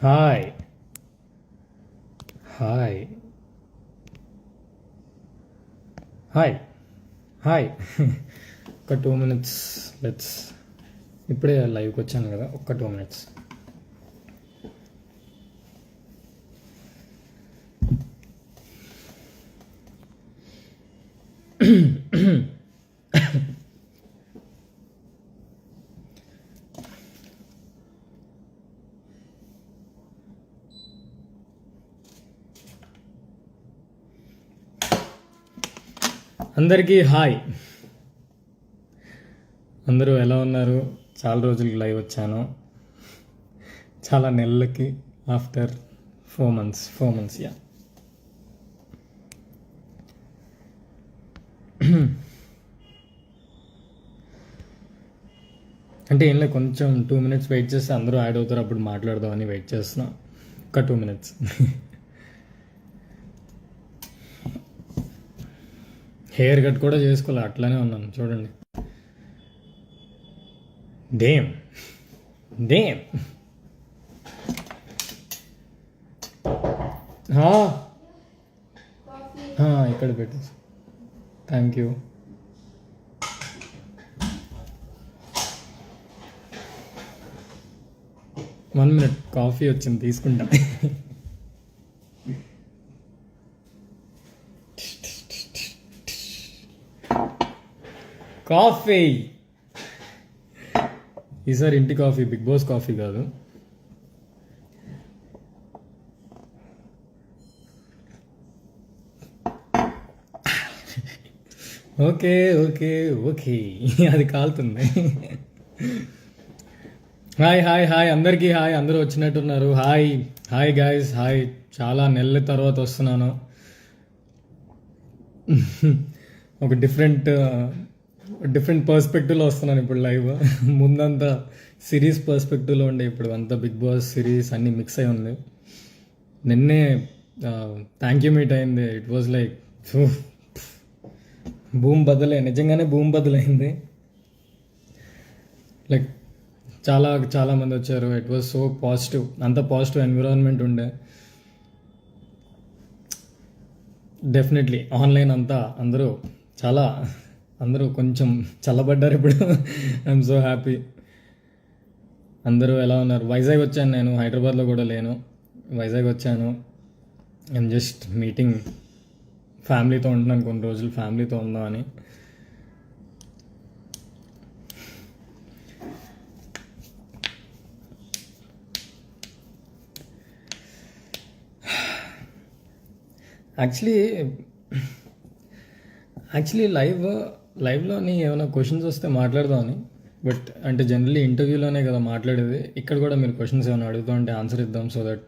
Hi hi hi hi ఒక 2 minutes let's. ఇప్పుడే లైవ్కి వచ్చాను కదా, ఒక్క 2 minutes. అందరికీ హాయ్. అందరూ ఎలా ఉన్నారు? చాలా రోజులకి లైవ్ వచ్చాను, చాలా నెలలకి, ఆఫ్టర్ 4 months యా. అంటే ఏం లేదు, కొంచెం 2 minutes వెయిట్ చేస్తే అందరూ యాడ్ అవుతారు, అప్పుడు మాట్లాడదామని వెయిట్ చేస్తున్నా. ఒక 2 minutes. హెయిర్ కట్ కూడా చేసుకోవాలి, అట్లానే ఉన్నాను చూడండి. డేమ్ డేమ్ ఇక్కడ పెట్టేసి thank you. One minute, coffee వచ్చింది తీసుకుంటా. కాఫీ ఈసారి ఇంటి కాఫీ, బిగ్ బాస్ కాఫీ కాదు. ఓకే ఓకే ఓకే, అది కాలుతుంది. హాయ్ హాయ్ హాయ్, అందరికీ హాయ్. అందరూ వచ్చినట్టున్నారు. Hi hi guys, hi. చాలా నెలల తర్వాత వస్తున్నాను. ఒక డిఫరెంట్ పర్స్పెక్టివ్లో వస్తున్నాను ఇప్పుడు లైవ్. ముందంతా సిరీస్ పర్స్పెక్టివ్లో ఉండే, ఇప్పుడు అంతా బిగ్ బాస్ సిరీస్ అన్నీ మిక్స్ అయి ఉంది. నిన్నే థ్యాంక్ యూ మీట్ అయింది. ఇట్ వాజ్ లైక్ భూమి బదులే, నిజంగానే భూమి బదులైంది. లైక్ చాలా మంది వచ్చారు. ఇట్ వాజ్ సో పాజిటివ్, అంత పాజిటివ్ ఎన్విరాన్మెంట్ ఉండే. డెఫినెట్లీ ఆన్లైన్ అంతా అందరూ కొంచెం చల్లబడ్డారు ఇప్పుడు. I'm so happy. అందరూ ఎలా ఉన్నారు? వైజాగ్ వచ్చాను నేను, హైదరాబాద్లో కూడా లేను. వైజాగ్ వచ్చాను. ఐఎమ్ జస్ట్ మీటింగ్, ఫ్యామిలీతో ఉంటున్నాను కొన్ని రోజులు, ఫ్యామిలీతో ఉందామని. యాక్చువల్లీ లైవ్లోని ఏమైనా క్వశ్చన్స్ వస్తే మాట్లాడదామని. బట్ అంటే జనరల్లీ ఇంటర్వ్యూలోనే కదా మాట్లాడేది. ఇక్కడ కూడా మీరు క్వశ్చన్స్ ఏమైనా అడుగుతూ ఉంటే ఆన్సర్ ఇద్దాం, సో దట్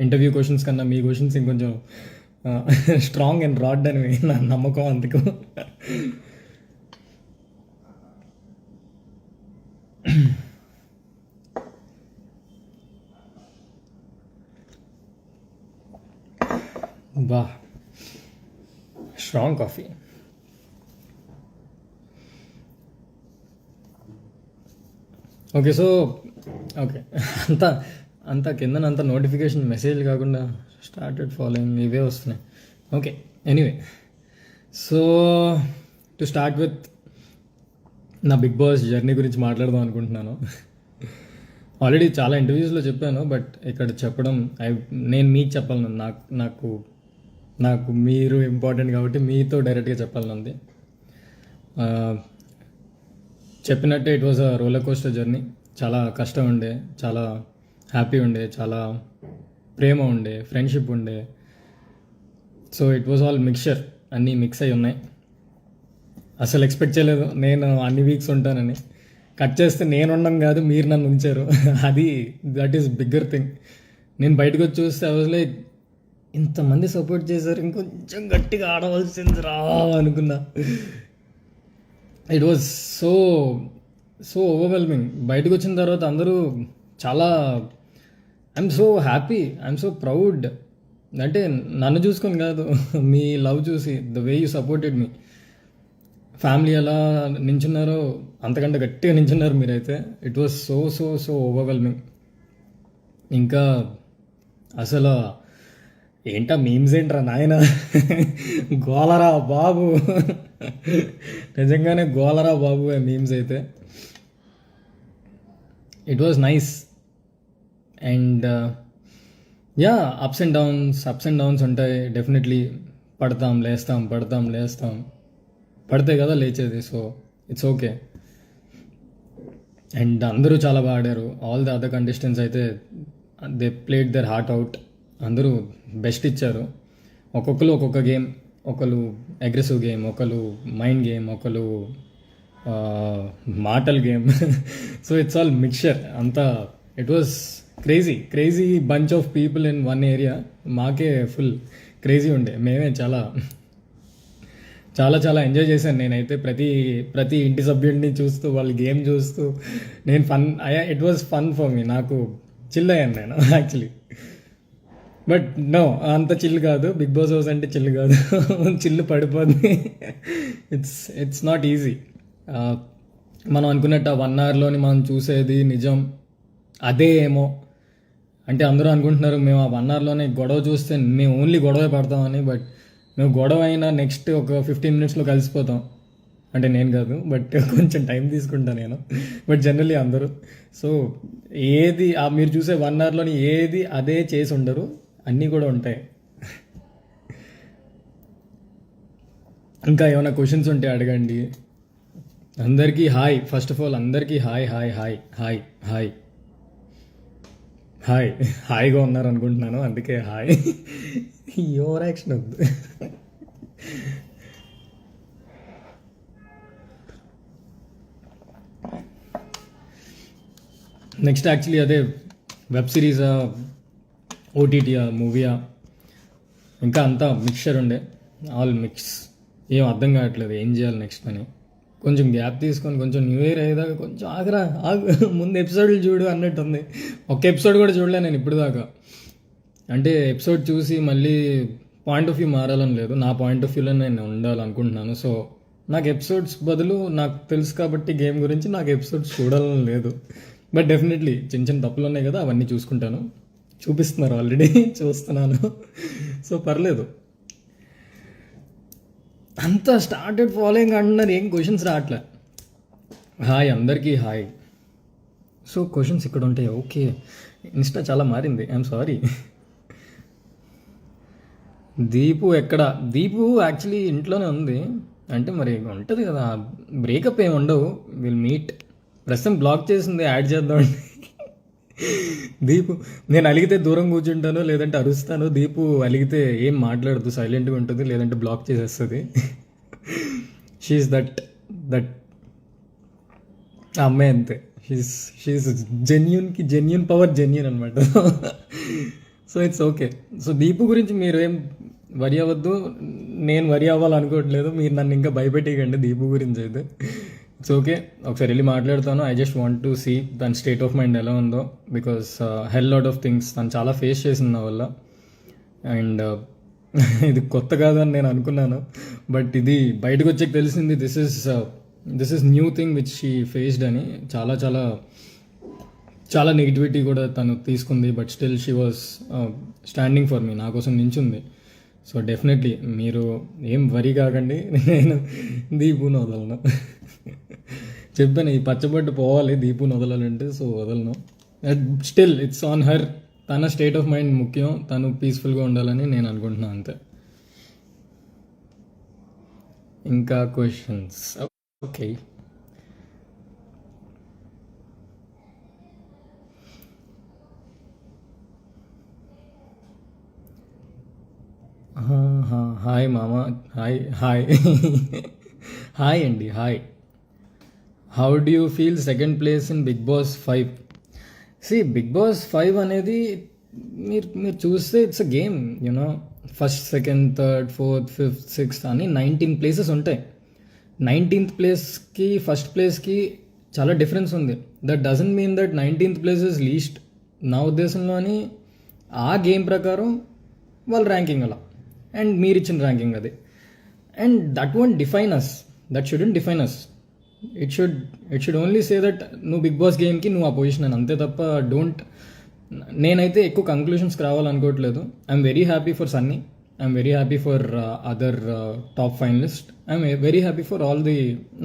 ఇంటర్వ్యూ క్వశ్చన్స్ కన్నా మీ క్వశ్చన్స్ ఇంకొంచెం స్ట్రాంగ్ అండ్ రాడ్ అని నా నమ్మకం. అందుకు బా స్ట్రాంగ్ కాఫీ. ఓకే అంతా కిందనంతా నోటిఫికేషన్ మెసేజ్ కాకుండా స్టార్టెడ్ ఫాలోయింగ్ ఇవే వస్తున్నాయి. Okay, anyway, so to start with నా బిగ్ బాస్ జర్నీ గురించి మాట్లాడదాం అనుకుంటున్నాను. ఆల్రెడీ చాలా ఇంటర్వ్యూస్లో చెప్పాను, బట్ ఇక్కడ చెప్పడం నేను మీకు చెప్పాలను. నాకు మీరు ఇంపార్టెంట్ కాబట్టి మీతో డైరెక్ట్గా చెప్పాలనుంది. చెప్పినట్టే it was a roller coaster journey. చాలా కష్టం ఉండే, చాలా హ్యాపీ ఉండే, చాలా ప్రేమ ఉండే, ఫ్రెండ్షిప్ ఉండే. So it was all mixture, అన్నీ మిక్స్ అయి ఉన్నాయి. అసలు ఎక్స్పెక్ట్ చేయలేదు నేను అన్ని వీక్స్ ఉంటానని. కట్ చేస్తే నేను ఉండడం కాదు, మీరు నన్ను ఉంచారు. That is bigger thing. నేను బయటకు వచ్చి చూస్తే ఐ వాజ్ లైక్, ఇంతమంది సపోర్ట్ చేశారు, ఇంకొంచెం గట్టిగా ఆడవలసింది రా అనుకున్నా. It was so overwhelming. బయటకు వచ్చిన తర్వాత అందరూ చాలా, I'm so happy, I'm so proud. అంటే నన్ను చూసుకొని కాదు, మీ లవ్ చూసి, the way you supported me. Family ఎలా నించున్నారో అంతకంటే గట్టిగా నించున్నారు మీరైతే. It was so overwhelming. ఇంకా అసలు ఏంటా మీమ్స్ ఏంట్రా నాయన, గోలరా బాబు, నిజంగానే గోలరా బాబు ఆ మీమ్స్ అయితే. It was nice. And yeah, ups and downs ఉంటాయి డెఫినెట్లీ. పడతాం లేస్తాం, పడతాం లేస్తాం, పడితే కదా లేచేది. So it's okay. అండ్ అందరూ చాలా బాగా ఆడారు. ఆల్ ద అదర్ కంటెస్టెంట్స్ అయితే they played their heart out. అందరూ బెస్ట్ ఇచ్చారు. ఒక్కొక్కరు ఒక్కొక్క గేమ్, ఒకరు అగ్రెసివ్ గేమ్, ఒకరు మైండ్ గేమ్, ఒకరు మాటల్ game. So it's all mixture అంతా. It was crazy bunch of people in one area. మాకే ఫుల్ క్రేజీ ఉండే. మేమే చాలా చాలా చాలా ఎంజాయ్ చేశాను నేనైతే. ప్రతి ఇంటి సభ్యుడిని చూస్తూ, వాళ్ళ గేమ్ చూస్తూ నేను it was fun for me. నాకు చిల్ అయ్యాను నేను యాక్చువల్లీ. బట్ నో, అంత చిల్ కాదు. బిగ్ బాస్ హౌస్ అంటే చిల్ కాదు, చిల్లు పడిపోద్ది. It's not easy. మనం అనుకున్నట్టు ఆ 1 అవర్లోని మనం చూసేది నిజం అదే ఏమో. అంటే అందరూ అనుకుంటున్నారు మేము ఆ 1 అవర్లోనే గొడవ చూస్తే మేము ఓన్లీ గొడవే పడతామని. బట్ మేము గొడవ అయినా నెక్స్ట్ ఒక 15 మినిట్స్లో కలిసిపోతాం. అంటే నేను కాదు, బట్ కొంచెం టైం తీసుకుంటాను నేను. బట్ జనరలీ అందరూ. సో ఏది మీరు చూసే 1 అవర్లోని ఏది అదే చేసి ఉండరు, అన్నీ కూడా ఉంటాయి. ఇంకా ఏమైనా క్వశ్చన్స్ ఉంటే అడగండి. అందరికీ హాయ్. ఫస్ట్ ఆఫ్ ఆల్ అందరికీ hi hi hi hi hi hi. హాయిగా ఉన్నారు అనుకుంటున్నాను, అందుకే హాయ్. ఓవర్ యాక్షన్ వద్దు. నెక్స్ట్ యాక్చువల్లీ అదే వెబ్ సిరీసా, ఓటీటీయా, మూవీయా, ఇంకా అంతా మిక్చర్ ఉండే. All mix. ఏం అర్థం కావట్లేదు ఏం చేయాలి నెక్స్ట్ అని. కొంచెం గ్యాప్ తీసుకొని కొంచెం న్యూ ఇయర్ అయ్యేదాకా కొంచెం ఆగు, ముందు ఎపిసోడ్లు చూడు అన్నట్టుంది. ఒక ఎపిసోడ్ కూడా చూడలే నేను ఇప్పుడు దాకా. అంటే ఎపిసోడ్ చూసి మళ్ళీ పాయింట్ ఆఫ్ వ్యూ మారాలని లేదు, నా పాయింట్ ఆఫ్ వ్యూలో నేను ఉండాలనుకుంటున్నాను. సో నాకు ఎపిసోడ్స్ బదులు నాకు తెలుసు కాబట్టి గేమ్ గురించి నాకు ఎపిసోడ్స్ చూడాలని లేదు. బట్ డెఫినెట్లీ చిన్న చిన్న తప్పులు ఉన్నాయి కదా, అవన్నీ చూసుకుంటాను. చూపిస్తున్నారు ఆల్రెడీ, చూస్తున్నాను. సో పర్లేదు. అంతా స్టార్టెడ్ ఫాలోయింగ్ అంటున్నారు, ఏం క్వశ్చన్స్ రావట్లే. హాయ్ అందరికీ హాయ్. సో క్వశ్చన్స్ ఇక్కడ ఉంటాయి. ఓకే, ఇన్స్టా చాలా మారింది, ఐఎమ్ సారీ. దీపు ఎక్కడ? దీపు యాక్చువల్లీ ఇంట్లోనే ఉంది. అంటే మరి ఉంటుంది కదా, బ్రేకప్ ఏమి ఉండవు, విల్ మీట్. ప్రస్తుతం బ్లాక్ చేసింది, యాడ్ చేద్దామండి. దీపు నేను అలిగితే దూరం కూర్చుంటాను, లేదంటే అరుస్తాను. దీపు అలిగితే ఏం మాట్లాడదు, సైలెంట్గా ఉంటుంది, లేదంటే బ్లాక్ చేసేస్తుంది. షీఈస్ దట్ అమ్మాయి అంతే. షీఈస్ జెన్యూన్ పవర్ జెన్యూన్ అనమాట. So it's okay. So Deepu గురించి మీరు ఏం వరి అవ్వద్దు, నేను వరి అవ్వాలనుకోవట్లేదు. మీరు నన్ను ఇంకా భయపెట్టేయకండి దీపు గురించి అయితే. ఇట్స్ ఓకే, ఒకసారి వెళ్ళి మాట్లాడతాను. I just want to see తన స్టేట్ ఆఫ్ మైండ్ ఎలా ఉందో. Because hell lot of things తను చాలా ఫేస్ చేసింది నా వల్ల. అండ్ ఇది కొత్త కాదని నేను అనుకున్నాను, బట్ ఇది బయటకు వచ్చాక తెలిసింది this is new thing which she faced అని. చాలా చాలా చాలా నెగిటివిటీ కూడా తను తీసుకుంది. But still she was standing for me, నా కోసం నించుంది. సో డెఫినెట్లీ మీరు ఏం వరి కాకండి, నేను దీపుని వదలను. చెప్పాను ఈ పచ్చబొట్టు పోవాలి దీపుని వదలాలంటే, సో వదలను. Still it's on her. తన స్టేట్ ఆఫ్ మైండ్ ముఖ్యం, తను పీస్ఫుల్గా ఉండాలని నేను అనుకుంటున్నాను అంతే. ఇంకా క్వశ్చన్స్? ఓకే, హాయ్ మామ. హాయ్ హాయ్ అండి, hi. How do you feel second place in big Boss 5? Bigg Boss 5 అనేది మీరు చూస్తే it's a game, you know. First, second, third, fourth, fifth, sixth అని 19 ప్లేసెస్ ఉంటాయి. 19th ప్లేస్కి ఫస్ట్ ప్లేస్కి చాలా డిఫరెన్స్ ఉంది. That doesn't mean that 19th place is least. నా ఉద్దేశంలోని ఆ గేమ్ ప్రకారం వాళ్ళ ర్యాంకింగ్ అలా, అండ్ మీరు ఇచ్చిన ర్యాంకింగ్ అది. And that won't define us, that shouldn't define us. It should only say that నువ్వు బిగ్ బాస్ గేమ్కి నువ్వు ఆ పొజిషన్ అని, అంతే తప్ప నేనైతే ఎక్కువ కంక్లూషన్స్కి రావాలనుకోవట్లేదు. I'm very happy for Sunny, I'm very happy for other top finalist, I'm very happy for all the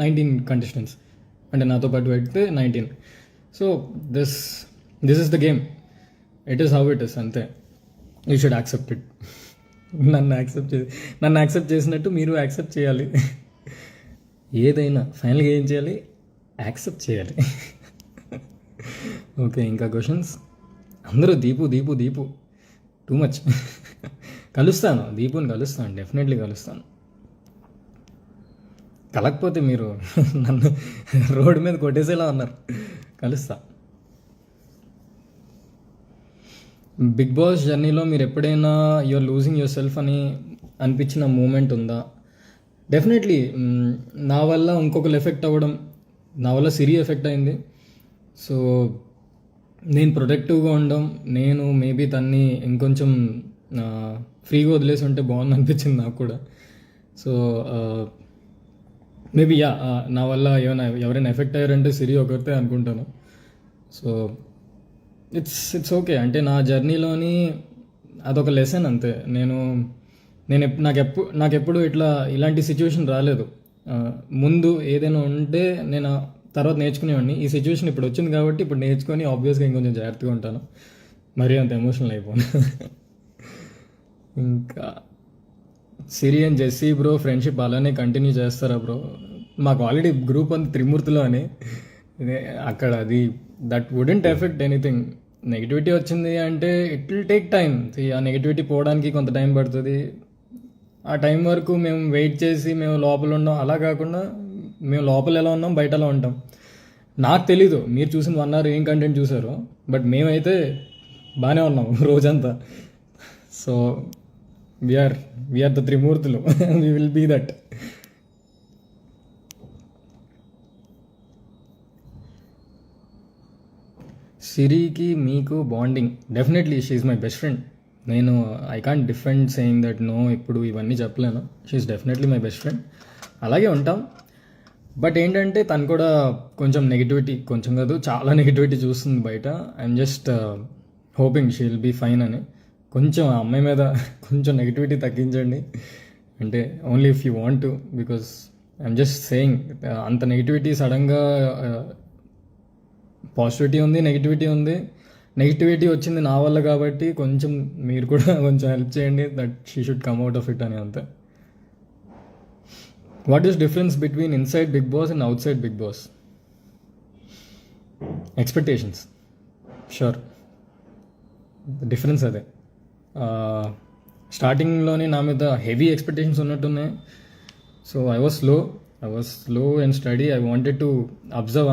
19 contestants, అంటే నాతో పాటు పెడితే 19. So this is the game, it is how it is, అంతే. You should accept it. నన్ను accept చేసినట్టు మీరు accept చేయాలి. ఏదైనా ఫైనల్గా ఏం చేయాలి, యాక్సెప్ట్ చేయాలి. ఓకే, ఇంకా క్వశ్చన్స్. అందరూ దీపు దీపు దీపు టూ మచ్. కలుస్తాను, దీపుని కలుస్తాను, డెఫినెట్లీ కలుస్తాను. కలకపోతే మీరు నన్ను రోడ్డు మీద కొట్టేసేలా ఉన్నారు. కలుస్తా. బిగ్ బాస్ జర్నీలో మీరు ఎప్పుడైనా యూఆర్ లూజింగ్ యువర్ సెల్ఫ్ అని అనిపించిన మూమెంట్ ఉందా? డెఫినెట్లీ. నా వల్ల ఇంకొకరు ఎఫెక్ట్ అవ్వడం, నా వల్ల సిరి ఎఫెక్ట్ అయింది. సో నేను ప్రొటెక్టివ్గా ఉండడం, నేను మేబీ తన్ని ఇంకొంచెం ఫ్రీగా వదిలేసి ఉంటే బాగుంది అనిపించింది నాకు కూడా. సో మేబీ నా వల్ల ఎవరైనా ఎఫెక్ట్ అయ్యారంటే సిరి ఒకరితే అనుకుంటాను. So it's okay. అంటే నా జర్నీలోని అదొక లెసన్, అంతే. నాకెప్పుడు ఇలాంటి సిచ్యువేషన్ రాలేదు. ముందు ఏదైనా ఉంటే నేను తర్వాత నేర్చుకునేవాడిని. ఈ సిచ్యువేషన్ ఇప్పుడు వచ్చింది కాబట్టి ఇప్పుడు నేర్చుకొని ఆబ్వియస్గా ఇంకొంచెం జాగ్రత్తగా ఉంటాను, మరీ అంత ఎమోషనల్ అయిపోను. ఇంకా సిరి అండ్ జెస్సీ బ్రో ఫ్రెండ్షిప్ అలానే కంటిన్యూ చేస్తారా బ్రో? మాకు ఆల్రెడీ గ్రూప్ అంతా త్రిమూర్తిలో అని, అక్కడ అది that wouldn't effect anything. Negativity వచ్చింది అంటే ఇట్ విల్ టేక్ టైం. ఆ నెగిటివిటీ పోవడానికి కొంత టైం పడుతుంది. ఆ టైం వరకు మేము వెయిట్ చేసి మేము లోపల ఉన్నాం, అలా కాకుండా మేము లోపల ఎలా ఉన్నాం బయట ఎలా ఉంటాం. నాకు తెలీదు మీరు చూసిన 1 hour ఏం కంటెంట్ చూసారో, బట్ మేమైతే బాగానే ఉన్నాం రోజంతా. సో వీఆర్ ద త్రిమూర్తులు. We will be that. సిరికి మీకు bonding? Definitely she's my best friend. నేను I can't defend saying that no, ఇప్పుడు ఇవన్నీ చెప్పలేను. She's definitely my best friend. అలాగే ఉంటాం. బట్ ఏంటంటే తను కూడా కొంచెం నెగిటివిటీ, కొంచెం కాదు చాలా నెగిటివిటీ చూస్తుంది బయట. I'm just hoping she will be fine అని. కొంచెం ఆ అమ్మాయి మీద కొంచెం నెగిటివిటీ తగ్గించండి. అంటే only if you want to, because I'm just saying అంత నెగిటివిటీ సడన్గా, పాజిటివిటీ ఉంది, నెగిటివిటీ ఉంది. నెగిటివిటీ వచ్చింది నా వల్ల కాబట్టి కొంచెం మీరు కూడా కొంచెం హెల్ప్ చేయండి, that she should come out of it అని, అంతే. What is difference between inside Bigg Boss and outside Bigg Boss? Expectations, sure difference అదే. స్టార్టింగ్లోనే నా మీద హెవీ ఎక్స్పెక్టేషన్స్ ఉన్నట్టున్నాయి. So I was slow and steady. I wanted to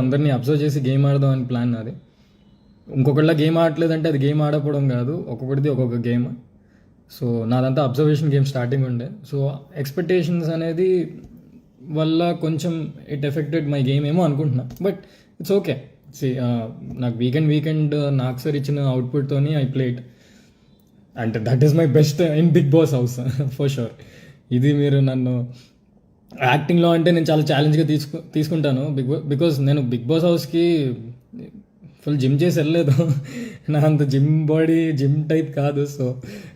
అందరినీ observe చేసి game ఆడదాం అని ప్లాన్ నాది. ఇంకొకళ్ళ గేమ్ ఆడలేదంటే అది గేమ్ ఆడకపోవడం కాదు, ఒక్కొక్కటిది ఒక్కొక్క గేమ్. సో నాదంతా అబ్జర్వేషన్ గేమ్ స్టార్టింగ్ ఉండే. సో ఎక్స్పెక్టేషన్స్ అనేది వల్ల కొంచెం ఇట్ ఎఫెక్టెడ్ మై గేమ్ ఏమో అనుకుంటున్నా. But it's okay. నాకు వీకెండ్ నాకు సార్ ఇచ్చిన అవుట్పుట్తోని ఐ ప్లేడ్. అంటే that is my best in big Boss house for sure. ఇది మీరు నన్ను యాక్టింగ్లో అంటే నేను చాలా ఛాలెంజ్గా తీసుకుంటాను. బికాజ్ నేను బిగ్ బాస్ హౌస్కి ఫుల్ జిమ్ చేసి వెళ్ళలేదు. నా అంత జిమ్ టైప్ కాదు. సో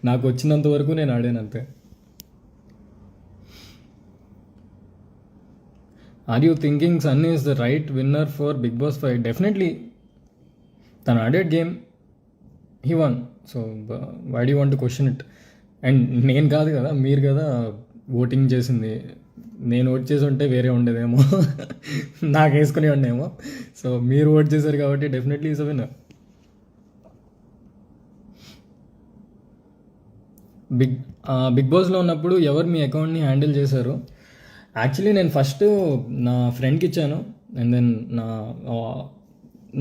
నాకు వచ్చినంత వరకు నేను ఆడాను, అంతే. Are you thinking Sunny is the right winner for Big Boss 5? Definitely. తను ఆడేడ్ game, he won. So why do want to question it? And నేను కాదు కదా, మీరు కదా ఓటింగ్ చేసింది. నేను ఓట్ చేసి ఉంటే వేరే ఉండేదేమో, నాకు వేసుకుని ఉండేమో. సో మీరు ఓట్ చేశారు కాబట్టి definitely is a winner. Big బాస్లో ఉన్నప్పుడు ఎవరు మీ అకౌంట్ని హ్యాండిల్ చేశారు? యాక్చువల్లీ నేను ఫస్ట్ నా ఫ్రెండ్కి ఇచ్చాను. అండ్ దెన్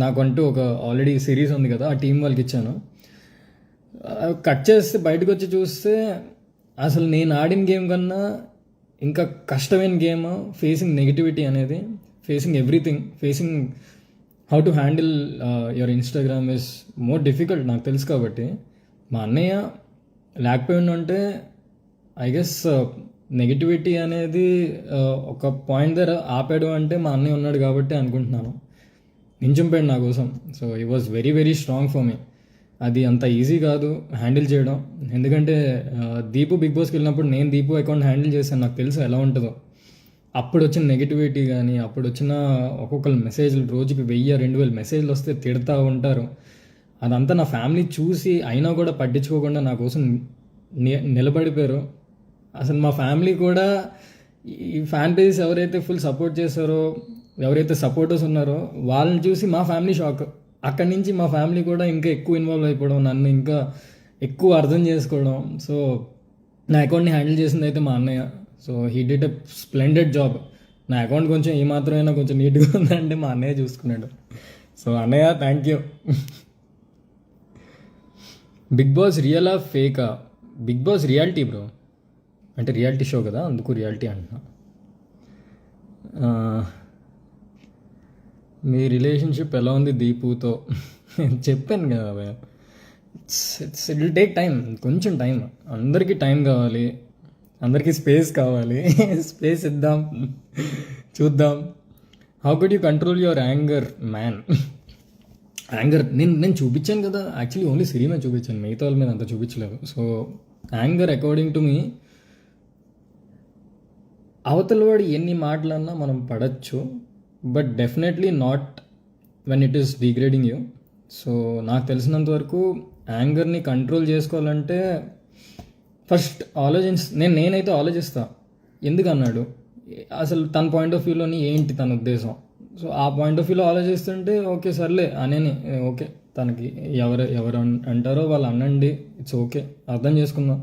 నాకంటూ ఒక ఆల్రెడీ సిరీస్ ఉంది కదా, ఆ టీం వాళ్ళకి ఇచ్చాను. కట్ చేస్తే బయటకు వచ్చి చూస్తే అసలు నేను ఆడిన గేమ్ కన్నా ఇంకా కష్టమైన గేమ్. ఫేసింగ్ నెగిటివిటీ అనేది, facing everything, facing how to handle your Instagram is more difficult. నాకు తెలుసు కాబట్టి. మా అన్నయ్య లేకపోయి ఉంటే ఐ గెస్ నెగిటివిటీ అనేది ఒక పాయింట్ దగ్గర ఆపాడు అంటే మా అన్నయ్య ఉన్నాడు కాబట్టి అనుకుంటున్నాను. నించుంపాడు నా కోసం. So he was very very strong for me. అది అంత ఈజీ కాదు హ్యాండిల్ చేయడం. ఎందుకంటే దీపు బిగ్ బాస్కి వెళ్ళినప్పుడు నేను దీపు అకౌంట్ హ్యాండిల్ చేశాను, నాకు తెలుసు ఎలా ఉంటుందో. అప్పుడు వచ్చిన నెగిటివిటీ కానీ, అప్పుడు వచ్చిన ఒక్కొక్కరు మెసేజ్లు, రోజుకి 1000-2000 మెసేజ్లు వస్తే తిడతా ఉంటారు. అదంతా నా ఫ్యామిలీ చూసి అయినా కూడా పట్టించుకోకుండా నా కోసం నిలబడిపోయారు. అసలు మా ఫ్యామిలీ కూడా ఈ ఫ్యాన్ పేజెస్ ఎవరైతే ఫుల్ సపోర్ట్ చేస్తారో, ఎవరైతే సపోర్టర్స్ ఉన్నారో వాళ్ళని చూసి మా ఫ్యామిలీ షాక్. అక్కడి నుంచి మా ఫ్యామిలీ కూడా ఇంకా ఎక్కువ ఇన్వాల్వ్ అయిపోవడం, నన్ను ఇంకా ఎక్కువ అర్థం చేసుకోవడం. సో నా అకౌంట్ని హ్యాండిల్ చేసింది అయితే మా అన్నయ్య. So he did a splendid job. నా అకౌంట్ కొంచెం ఏమాత్రమైనా కొంచెం నీట్గా ఉందంటే మా అన్నయ్య చూసుకున్నాడు. సో అన్నయ్య థ్యాంక్ యూ. బిగ్ బాస్ రియలా ఫేకా? బిగ్ బాస్ రియాలిటీ బ్రో, అంటే రియాలిటీ షో కదా, అందుకు రియాలిటీ అంటున్నా. మీ రిలేషన్షిప్ ఎలా ఉంది దీపుతో? చెప్పాను కదా, it's it will take time, కొంచెం టైం. అందరికీ టైం కావాలి, అందరికీ స్పేస్ కావాలి. స్పేస్ ఇద్దాం, చూద్దాం. How could you control your anger man? Anger నేను చూపించాను కదా, యాక్చువల్లీ ఓన్లీ సిరి మీద చూపించాను, మిగతా వాళ్ళ మీద అంత చూపించలేదు. So anger according to me, అవతల వాడు ఎన్ని మాటలన్నా మనం పడచ్చు, but definitely not when it is degrading you. So నాకు తెలిసినంత వరకు యాంగర్ని కంట్రోల్ చేసుకోవాలంటే ఫస్ట్ నేనైతే ఆలోచిస్తా, ఎందుకు అన్నాడు, అసలు తన పాయింట్ ఆఫ్ వ్యూలోని ఏంటి తన ఉద్దేశం. సో ఆ పాయింట్ ఆఫ్ వ్యూలో ఆలోచిస్తుంటే ఓకే సర్లే అనేని, ఓకే తనకి ఎవరు అంటారో వాళ్ళు అనండి, ఇట్స్ ఓకే, అర్థం చేసుకుందాం.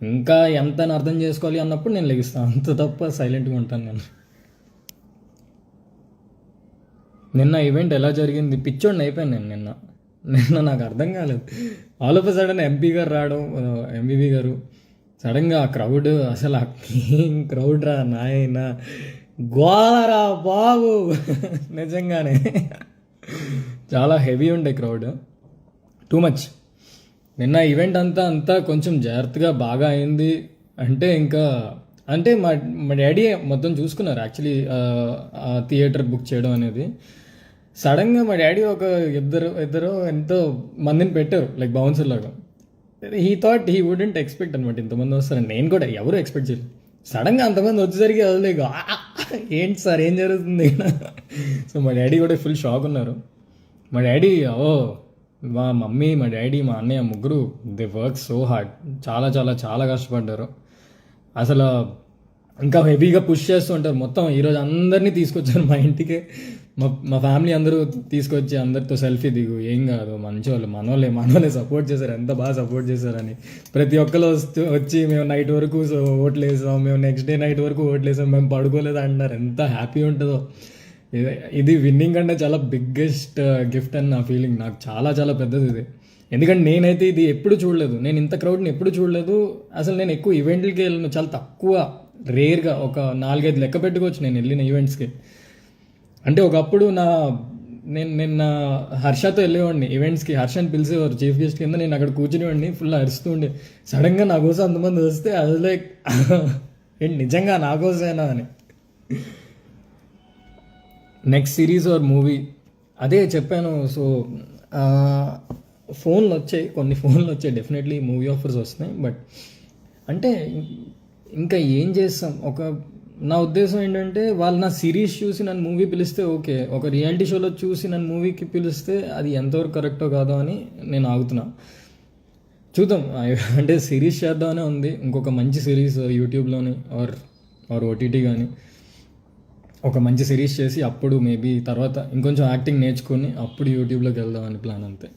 ఇంకా ఎంత అర్థం చేసుకోవాలి అన్నప్పుడు నేను లెగిస్తాను, అంత తప్ప సైలెంట్గా ఉంటాను నేను. నిన్న ఈవెంట్ ఎలా జరిగింది? పిచ్చోడిని అయిపోయాను నిన్న నాకు అర్థం కాలేదు. All of a sudden MP గారు రావడం, ఎంవివి గారు సడన్గా ఆ క్రౌడ్, అసలు ఆ క్రౌడ్ రా నాయన, గోలరా బాబు. నిజంగానే చాలా హెవీ ఉండే క్రౌడ్, టూ మచ్. నిన్న ఈవెంట్ అంతా కొంచెం జాగ్రత్తగా బాగా అయింది. అంటే మా డాడీ మొత్తం చూసుకున్నారు యాక్చువల్లీ థియేటర్ బుక్ చేయడం అనేది. సడన్గా మా డాడీ ఒక ఇద్దరు ఎంతో మందిని పెట్టారు, లైక్ బౌన్సర్ లాగా. He thought he wouldn't expect అనమాట ఇంతమంది వస్తారని. నేను కూడా ఎవరు ఎక్స్పెక్ట్ చేయలేదు. సడన్గా అంతమంది వచ్చేసరికి అసలు ఏంటి సార్ ఏం జరుగుతుంది? సో మా డాడీ కూడా ఫుల్ షాక్ ఉన్నారు. మా డాడీ మా మమ్మీ, మా డాడీ, మా అన్నయ్య ముగ్గురు దే వర్క్ సో హార్డ్, చాలా చాలా చాలా కష్టపడ్డారు. అసలు ఇంకా హెవీగా పుష్ చేస్తూ ఉంటారు. మొత్తం ఈరోజు అందరినీ తీసుకొచ్చారు మా ఇంటికి. మా ఫ్యామిలీ అందరూ తీసుకొచ్చి అందరితో సెల్ఫీ దిగు, ఏం కాదు మంచోళ్ళు, మనోళ్ళే సపోర్ట్ చేశారు, ఎంత బాగా సపోర్ట్ చేశారని. ప్రతి ఒక్కరు వచ్చి మేము నైట్ వరకు ఓట్లు వేసాం, మేము నెక్స్ట్ డే నైట్ వరకు ఓట్లు వేసాం, మేము పడుకోలేదు అంటున్నారు. ఎంత హ్యాపీ ఉంటుందో. ఇది విన్నింగ్ అంటే చాలా బిగ్గెస్ట్ గిఫ్ట్ అని నా ఫీలింగ్. నాకు చాలా చాలా పెద్దది ఇది. ఎందుకంటే నేనైతే ఇది ఎప్పుడు చూడలేదు, నేను ఇంత క్రౌడ్ని ఎప్పుడు చూడలేదు. అసలు నేను ఎక్కువ ఈవెంట్లకి వెళ్ళను, చాలా తక్కువ, రేర్గా ఒక 4-5 లెక్క పెట్టుకోవచ్చు నేను వెళ్ళిన ఈవెంట్స్కి. అంటే ఒకప్పుడు నేను హర్షతో వెళ్ళేవాడిని ఈవెంట్స్కి. హర్షని పిలిచేవారు చీఫ్ గెస్ట్ కింద, నేను అక్కడ కూర్చునేవాడిని, ఫుల్ అరుస్తూ ఉండే. సడన్గా నా కోసం అంతమంది వస్తే అది లైక్ ఏంటి నిజంగా నా కోసమేనా అని. నెక్స్ట్ సిరీస్ ఆర్ మూవీ, అదే చెప్పాను. సో కొన్ని ఫోన్లు వచ్చాయి, డెఫినెట్లీ మూవీ ఆఫర్స్ వస్తున్నాయి. బట్ అంటే ఇంకా ఏం చేస్తాం, నా ఉద్దేశం ఏంటంటే వాళ్ళు నా సిరీస్ చూసి నన్ను మూవీ పిలిస్తే ఓకే, ఒక రియాలిటీ షోలో చూసి నన్ను మూవీకి పిలిస్తే అది ఎంతవరకు కరెక్టో కాదో అని నేను ఆగుతున్నా. చూద్దాం, అంటే సిరీస్ చేద్దామనే ఉంది. ఇంకొక మంచి సిరీస్ యూట్యూబ్లోని ఆర్ ఓటీటీ కానీ ఒక మంచి సిరీస్ చేసి అప్పుడు మేబీ తర్వాత ఇంకొంచెం యాక్టింగ్ నేర్చుకొని అప్పుడు యూట్యూబ్లోకి వెళ్దామని ప్లాన్, అంతే.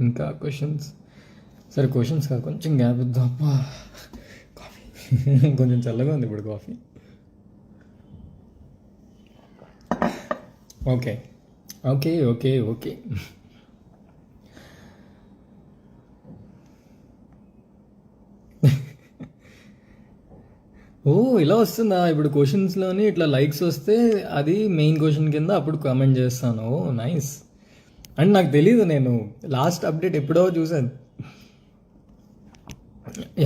ఇంకా క్వశ్చన్స్? సరే క్వశ్చన్స్ కాదు, కొంచెం గ్యాప్ ఇద్దాం. కాఫీ కొంచెం చల్లగా ఉంది ఇప్పుడు coffee. Okay okay okay okay ఓ ఇలా వస్తుందా ఇప్పుడు క్వశ్చన్స్లోని ఇట్లా లైక్స్ వస్తే అది మెయిన్ క్వశ్చన్ కింద అప్పుడు కామెంట్ చేస్తాను. ఓ నైస్. అండ్ నాకు తెలీదు, నేను లాస్ట్ అప్డేట్ ఎప్పుడో చూసాను.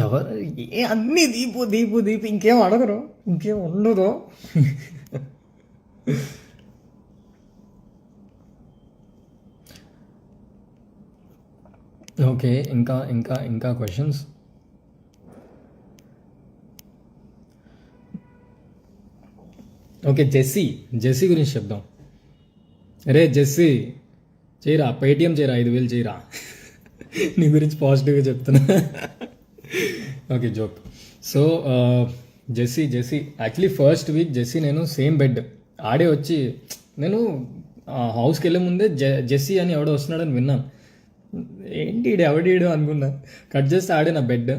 ఎవరు ఏ అన్నీ దీపు దీపు దీపు ఇంకేం అడగరు, ఇంకేం ఉండదు. ఓకే, ఇంకా ఇంకా ఇంకా క్వశ్చన్స్. ఓకే, జెస్సీ జెస్సీ గురించి చెప్దాం. అరే జెస్సీ, చేయరా పేటిఎం చేయరా, 5,000 చేయరా. నీ గురించి పాజిటివ్గా చెప్తున్నా. Okay, joke. So Jessie Jessie actually first week Jessie నేను సేమ్ బెడ్ ఆడే వచ్చి, నేను హౌస్కి వెళ్ళే ముందే జెస్సీ అని ఎవడో వస్తున్నాడని విన్నాను. ఏంటి ఈడు ఎవడీడు అనుకున్నా. కట్ చేస్తే ఆడే నా బెడ్.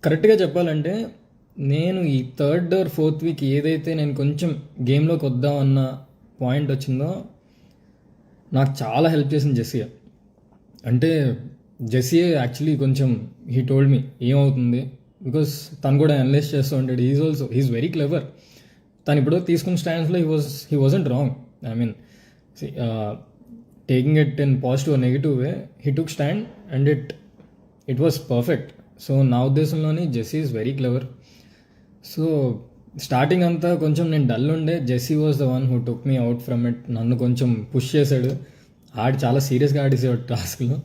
కరెక్ట్గా చెప్పాలంటే నేను ఈ 3rd or 4th వీక్ ఏదైతే నేను కొంచెం గేమ్లోకి వద్దాం అన్న పాయింట్ వచ్చిందో నాకు చాలా హెల్ప్ చేసింది జెస్సీ. అంటే జెస్సీ యాక్చువల్లీ కొంచెం హీ టోల్డ్ మీ ఏమవుతుంది, బికాస్ తను కూడా అనలైజ్ చేస్తూ ఉంటాడు. He's very clever. తను ఇప్పుడు తీసుకున్న స్టాండ్స్లో he wasn't wrong. I mean taking it in positive or negative way, he took stand and it was perfect. So నా ఉద్దేశంలోని Jessie is very clever. So starting అంతా కొంచెం నేను డల్ ఉండే, Jessie was the one who took me out from it. నన్ను కొంచెం push చేశాడు. చాలా సీరియస్గా ఆడేసేవాడు టాస్క్లో.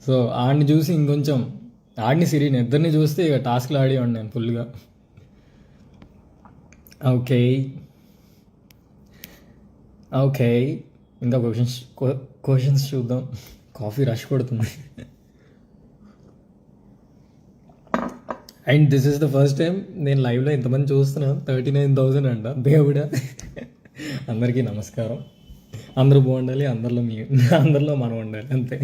సో ఆడిని చూసి ఇంకొంచెం ఆడిని ఇద్దరిని చూస్తే ఇక టాస్క్లో ఆడేవాడు నేను ఫుల్గా. ఓకే ఓకే, ఇంకా క్వశ్చన్స్ చూద్దాం. కాఫీ రష్ కొడుతుంది. And this is the first time నేను లైవ్లో ఇంతమంది చూస్తున్నాను. 39,000 అంట. దేవుడా, అందరికీ నమస్కారం. అందరూ బాగుండాలి, అందరిలో మనం ఉండాలి, అంతే.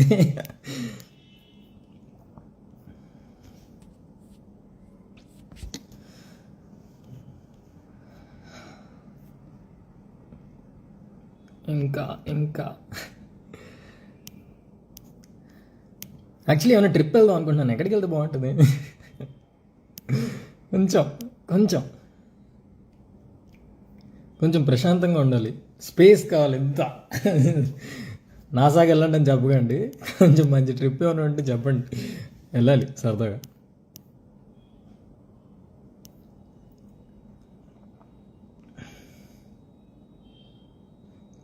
ఇంకా ఇంకా యాక్చువల్లీ ఏమైనా ట్రిప్ వెళ్దాం అనుకుంటున్నాను. ఎక్కడికి వెళ్తే బాగుంటుంది? కొంచెం కొంచెం కొంచెం ప్రశాంతంగా ఉండాలి, స్పేస్ కావాలి. ఎంత నాసాకి వెళ్ళండి అని చెప్పకండి, కొంచెం మంచి ట్రిప్ ఏమైనా ఉంటే చెప్పండి, వెళ్ళాలి సరదాగా.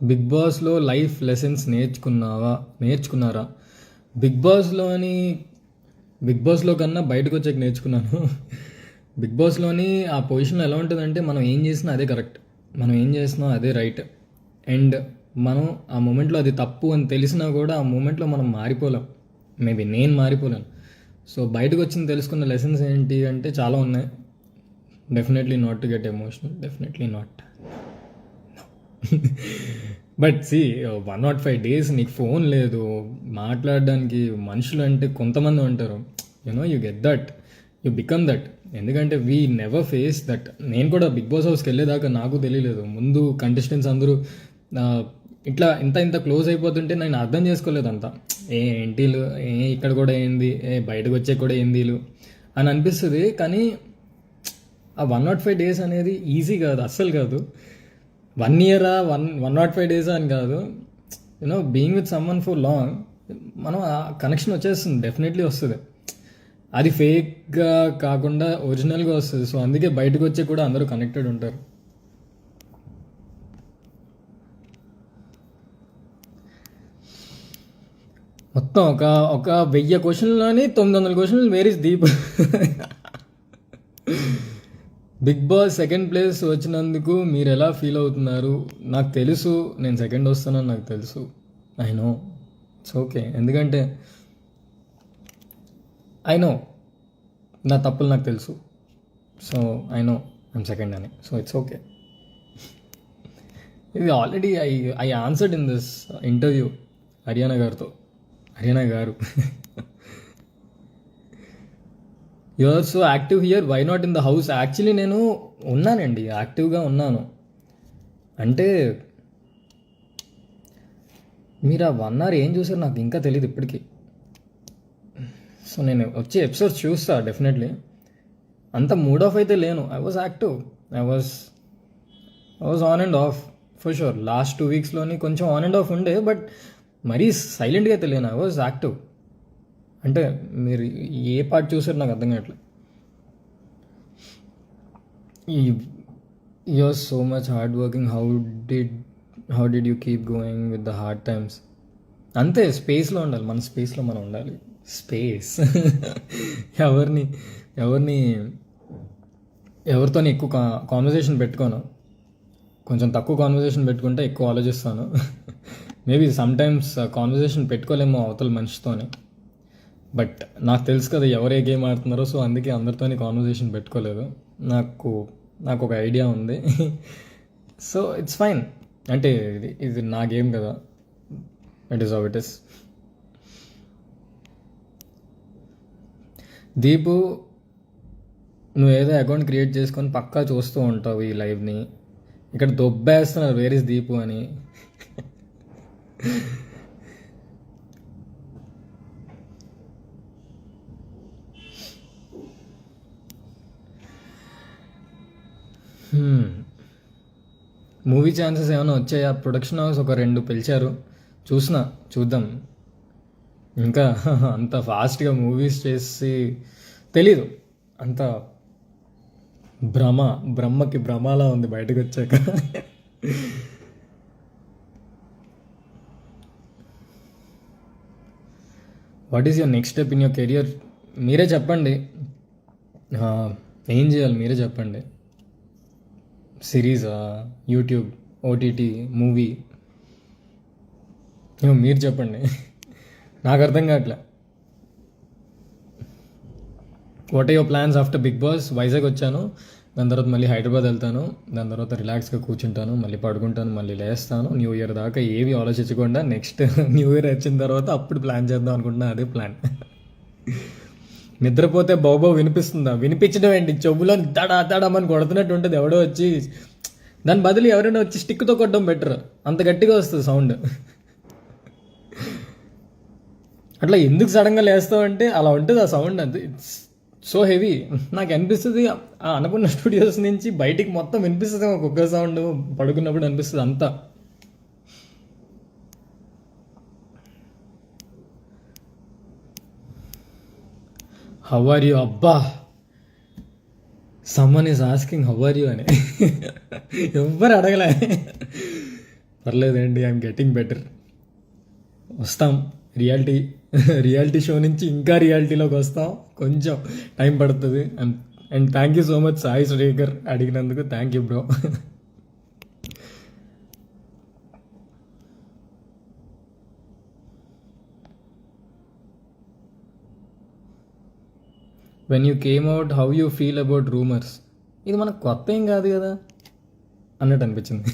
బిగ్ బాస్లో లైఫ్ లెసన్స్ నేర్చుకున్నారా? బిగ్ బాస్లో కన్నా బయటకు వచ్చాక నేర్చుకున్నాను. బిగ్ బాస్లోని ఆ పొజిషన్లో ఎలా ఉంటుందంటే మనం ఏం చేసినా అదే కరెక్ట్, మనం ఏం చేసినా అదే రైట్. అండ్ మనం ఆ మూమెంట్లో అది తప్పు అని తెలిసినా కూడా ఆ మూమెంట్లో మనం మారిపోలేం. మేబీ నేను మారిపోలేను. సో బయటకు వచ్చింది తెలుసుకున్న లెసన్స్ ఏంటి అంటే చాలా ఉన్నాయి. Definitely not to get emotional, definitely not. But see 105 days నీకు ఫోన్ లేదు, మాట్లాడడానికి మనుషులు అంటే కొంతమంది ఉంటారు. You get that, you become that. ఎందుకంటే వీ నెవర్ ఫేస్ దట్. నేను కూడా బిగ్ బాస్ హౌస్కి వెళ్ళేదాకా నాకు తెలియలేదు. ముందు కంటెస్టెంట్స్ అందరూ ఇట్లా ఇంత క్లోజ్ అయిపోతుంటే నేను అర్థం చేసుకోలేదు. అంతా ఏంటీలు, ఇక్కడ కూడా ఏంది, బయటకు వచ్చే కూడా ఏందీలు అని అనిపిస్తుంది. కానీ ఆ 105 days అనేది ఈజీ కాదు, అస్సలు కాదు. 1 year 105 days అని కాదు. Being with someone for long మనం ఆ కనెక్షన్ వచ్చేస్తుంది, డెఫినెట్లీ వస్తుంది. అది ఫేక్గా కాకుండా ఒరిజినల్గా వస్తుంది. సో అందుకే బయటకు వచ్చే కూడా అందరూ కనెక్టెడ్ ఉంటారు. మొత్తం ఒక 1000 క్వశ్చన్లోని 900 క్వశ్చన్లు where is Deep. Big boss 2nd place వచ్చినందుకు మీరు ఎలా ఫీల్ అవుతున్నారు? నాకు తెలుసు నేను 2nd వస్తానని నాకు తెలుసు. I know, it's okay. ఎందుకంటే ఐ నో నా తప్పులు నాకు తెలుసు. So I know I'm 2nd అని. So it's okay. ఇది already I answered in this interview Hariyana గారు. You are so active here, why not in the house? Actually నేను ఉన్నానండి, యాక్టివ్గా ఉన్నాను. అంటే మీరు ఆ 1 hour ఏం చూసారు నాకు ఇంకా తెలియదు ఇప్పటికీ. సో నేను వచ్చే ఎపిసోడ్స్ చూస్తా డెఫినెట్లీ. అంత మూడ్ ఆఫ్ అయితే లేను. I was active, I was on and off for sure. Last 2 weeksలోని కొంచెం ఆన్ అండ్ ఆఫ్ ఉండే, బట్ మరీ సైలెంట్గా అయితే లేను. I was active. అంటే మీరు ఏ పార్ట్ చూసారు నాకు అర్థం కావట్లేదు. ఈ you're so much hard working, how did you keep going with the hard times? అంతే, స్పేస్లో ఉండాలి, మన స్పేస్లో మనం ఉండాలి. స్పేస్ ఎవరిని ఎవరిని ఎవరితో ఎక్కువ కాన్వర్జేషన్ పెట్టుకోను, కొంచెం తక్కువ కాన్వర్జేషన్ పెట్టుకుంటే ఎక్కువ ఆలోచిస్తాను. మేబీ సమ్టైమ్స్ కాన్వర్జేషన్ పెట్టుకోలేమో అవతల మనిషితోని, బట్ నాకు తెలుసు కదా ఎవరు ఏ గేమ్ ఆడుతున్నారో, సో అందుకే అందరితోని కాన్వర్జేషన్ పెట్టుకోలేదు. నాకు నాకు ఒక ఐడియా ఉంది. సో ఇట్స్ ఫైన్, అంటే ఇది నా గేమ్ కదా, it is how it is. Deepu, నువ్వు ఏదో అకౌంట్ క్రియేట్ చేసుకొని పక్కా చూస్తూ ఉంటావు ఈ లైవ్ని. ఇక్కడ దొబ్బేస్తున్నారు వేర్ ఇస్ దీపు అని. మూవీ ఛాన్సెస్ ఏమైనా వచ్చాయా? ప్రొడక్షన్ హౌస్ ఒక 2 పిలిచారు, చూద్దాం. ఇంకా అంత ఫాస్ట్గా మూవీస్ చేసి తెలీదు, అంత బ్రహ్మకి భ్రమలా ఉంది బయటకు వచ్చాక. What is your next step in your career? మీరే చెప్పండి, ఏం చేయాలి మీరే చెప్పండి. సిరీసా, యూట్యూబ్, ఓటీటీ, మూవీ, మీరు చెప్పండి. నాకు అర్థం కావట్లే. What are your plans after big boss? Vizag వచ్చాను, దాని తర్వాత మళ్ళీ హైదరాబాద్ వెళ్తాను, దాని తర్వాత రిలాక్స్గా కూర్చుంటాను, మళ్ళీ పడుకుంటాను, మళ్ళీ లేస్తాను. న్యూ ఇయర్ దాకా ఏవి ఆలోచించకుండా నెక్స్ట్ న్యూ ఇయర్ వచ్చిన తర్వాత అప్పుడు ప్లాన్ చేద్దాం అనుకుంటున్నా. అదే ప్లాన్. నిద్రపోతే బాబో వినిపిస్తుందా? వినిపించడం ఏంటి, చెవులో దడామని కొడుతున్నట్టు ఉంటుంది. ఎవడో వచ్చి దాని బదులు ఎవరైనా వచ్చి స్టిక్తో కొట్టడం బెటర్, అంత గట్టిగా వస్తుంది సౌండ్. అట్లా ఎందుకు సడన్గా లేస్తావంటే అలా ఉంటుంది ఆ సౌండ్, అంతే. It's so heavy. నాకు అనిపిస్తుంది ఆ అన్నపూర్ణ స్టూడియోస్ నుంచి బయటికి మొత్తం వినిపిస్తుంది ఒక్కొక్క సౌండ్, పడుకున్నప్పుడు అనిపిస్తుంది అంతా. How are you? అబ్బా, someone is asking how are you అని. ఎవ్వరు అడగలే. పర్లేదండి, ఐఎమ్ గెటింగ్ బెటర్. వస్తాం రియాలిటీ షో నుంచి ఇంకా రియాలిటీలోకి వస్తాం, కొంచెం టైం పడుతుంది. And thank you so much Sai Srikar, అడిగినందుకు thank you bro. When you came out how you feel about rumours? ఇది మనకు కొత్త ఏం కాదు కదా అన్నట్టు అనిపించింది.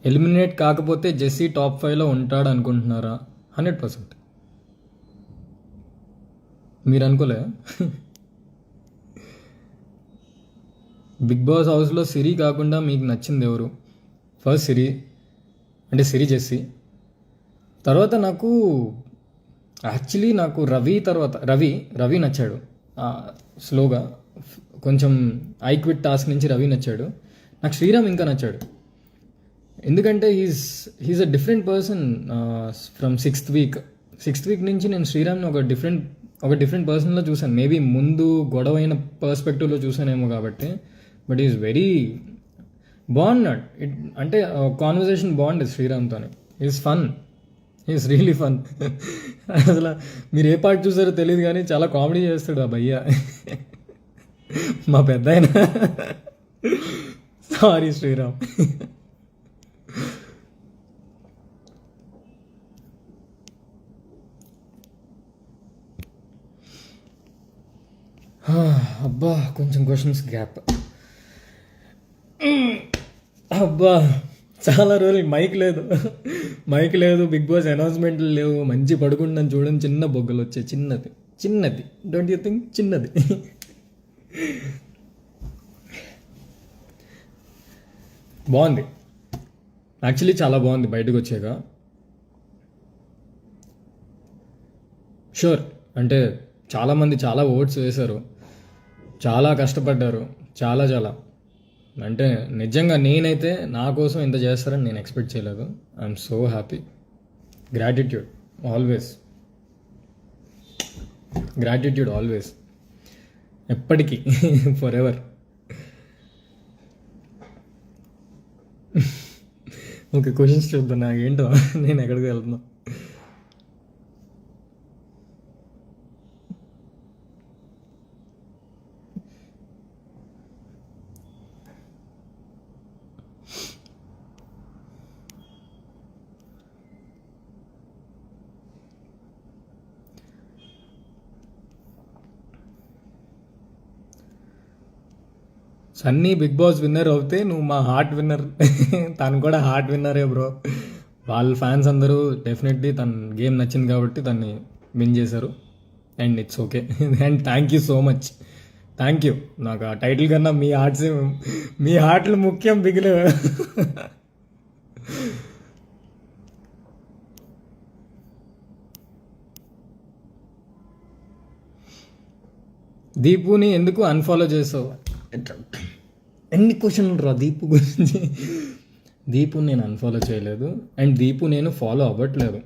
ఎలిమినేట్ కాకపోతే జెస్సీ టాప్ 5లో ఉంటాడు అనుకుంటున్నారా? 100%. మీరు అనుకోలే? బిగ్ బాస్ హౌస్లో సిరి కాకుండా మీకు నచ్చింది ఎవరు? ఫస్ట్ సిరి, అంటే సిరి జెస్సీ. తర్వాత నాకు రవి నచ్చాడు. స్లోగా కొంచెం ఐ క్విట్ టాస్క్ నుంచి రవి నచ్చాడు. నాకు శ్రీరామ్ ఇంకా నచ్చాడు, ఎందుకంటే he's a different person from sixth week నుంచి నేను శ్రీరామ్ని ఒక డిఫరెంట్ పర్సన్లో చూశాను. మేబీ ముందు గొడవైన పర్స్పెక్టివ్లో చూసానేమో కాబట్టి, బట్ ఈజ్ వెరీ బాగున్నాడు. అంటే కాన్వర్జేషన్ బాగుండేది శ్రీరామ్తో. Is really fun. అసలు మీరు ఏ పార్ట్ చూసారో తెలియదు కానీ చాలా కామెడీ చేస్తాడు ఆ భయ్య, మా పెద్ద ఆయన. సారీ శ్రీరామ్. అబ్బా, కొంచెం క్వశ్చన్స్ గ్యాప్. అబ్బా, చాలా రోజులు మైక్ లేదు, బిగ్ బాస్ అనౌన్స్మెంట్లు లేవు, మంచి పడుకుంటాను చూడండి, చిన్న బొగ్గలు వచ్చాయి, చిన్నది డోంట్ యూ థింక్? చిన్నది. బాగుంది యాక్చువల్లీ, చాలా బాగుంది బయటకు వచ్చాక. షూర్, అంటే చాలామంది చాలా ఓట్స్ వేశారు, చాలా కష్టపడ్డారు, చాలా అంటే నిజంగా నేనైతే నా కోసం ఇంత చేస్తారని నేను ఎక్స్పెక్ట్ చేయలేదు. I'm so happy. Gratitude always, gratitude always, ఎప్పటికీ, ఫర్ ఎవర్. ఓకే, క్వశ్చన్స్ చూద్దాం. నాకేంటో నేను ఎక్కడికి వెళ్తున్నా. సన్నీ బిగ్ బాస్ విన్నర్ అవుతే నువ్వు మా హార్ట్ విన్నర్. తను కూడా హార్ట్ విన్నరే బ్రో. వాళ్ళ ఫ్యాన్స్ అందరూ డెఫినెట్లీ తన గేమ్ నచ్చింది కాబట్టి తన్ని విన్ చేశారు. And it's okay. And thank you so much. Thank you. నాకు ఆ టైటిల్ కన్నా మీ హార్ట్లు ముఖ్యం బిగిలు. దీపుని ఎందుకు అన్ఫాలో చేసావు? ఎన్ని క్వశ్చన్లు రా దీపు గురించి. దీపుని నేను అన్ఫాలో చేయలేదు, అండ్ దీపు నేను ఫాలో అవ్వట్లేదు.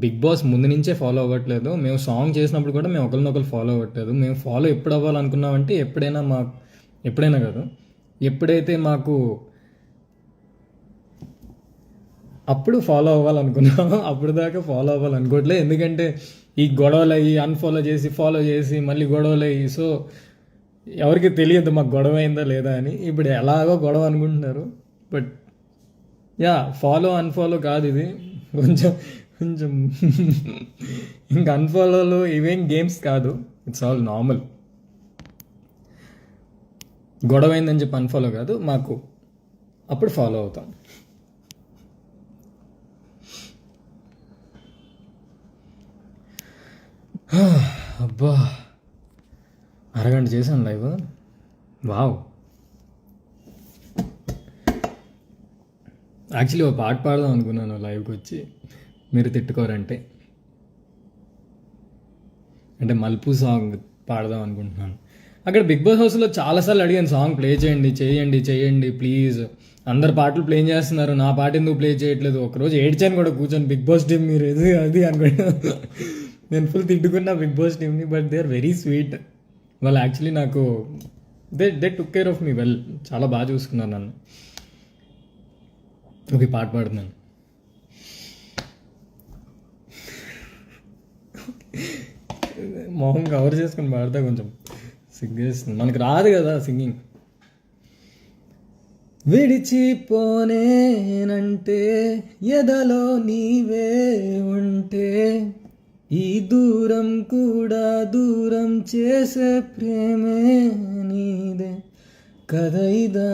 బిగ్ బాస్ ముందు నుంచే ఫాలో అవ్వట్లేదు. మేము సాంగ్ చేసినప్పుడు కూడా మేము ఒకరినొకరు ఫాలో అవ్వట్లేదు. మేము ఫాలో ఎప్పుడు అవ్వాలనుకున్నామంటే ఎప్పుడైనా కాదు, ఎప్పుడైతే మాకు అప్పుడు ఫాలో అవ్వాలనుకున్నాము. అప్పుడు దాకా ఫాలో అవ్వాలనుకోవట్లేదు. ఎందుకంటే ఈ గొడవలు అయ్యి అన్ఫాలో చేసి ఫాలో చేసి మళ్ళీ గొడవలు అయ్యి, సో ఎవరికి తెలియదు మాకు గొడవ అయిందా లేదా అని. ఇప్పుడు ఎలాగో గొడవ అనుకుంటున్నారు. బట్ యా, ఫాలో అన్ఫాలో కాదు ఇది. కొంచెం కొంచెం ఇంకా అన్ఫాలోలో ఇవేం గేమ్స్ కాదు. It's all normal. గొడవ అయిందని చెప్పి అన్ఫాలో కాదు, మాకు అప్పుడు ఫాలో అవుతాం. అబ్బా, అరగంట చేశాను లైవ్. వావ్. యాక్చువల్లీ ఒక పాట పాడదాం అనుకున్నాను లైవ్కి వచ్చి, మీరు తిట్టుకోరంటే. అంటే మల్పు సాంగ్ పాడదాం అనుకుంటున్నాను. అక్కడ బిగ్ బాస్ హౌస్లో చాలాసార్లు అడిగాను, సాంగ్ ప్లే చేయండి ప్లీజ్. అందరు పాటలు ప్లే చేస్తున్నారు, నా పాట ఎందుకు ప్లే చేయట్లేదు. ఒకరోజు ఏడ్చాను కూడా కూర్చొని, బిగ్ బాస్ టీమ్ మీరు అది అనుకుంటా. నేను ఫుల్ తిట్టుకున్నా బిగ్ బాస్ టీమ్ని. But they are very sweet. వాళ్ళు యాక్చువల్లీ నాకు they took care of me well. చాలా బాగా చూసుకున్నారు నన్ను. ఓకే, పాట పాడుతున్నాను. మొహం కవర్ చేసుకుని పాడతా, కొంచెం సిగ్గేస్తుంది. మనకు రాదు కదా సింగింగ్. విడిచిపోనేనంటే ఎదలో నీవే ఉంటే, ఈ దూరం కూడా దూరం చేసే ప్రేమే నీదే కదైదా.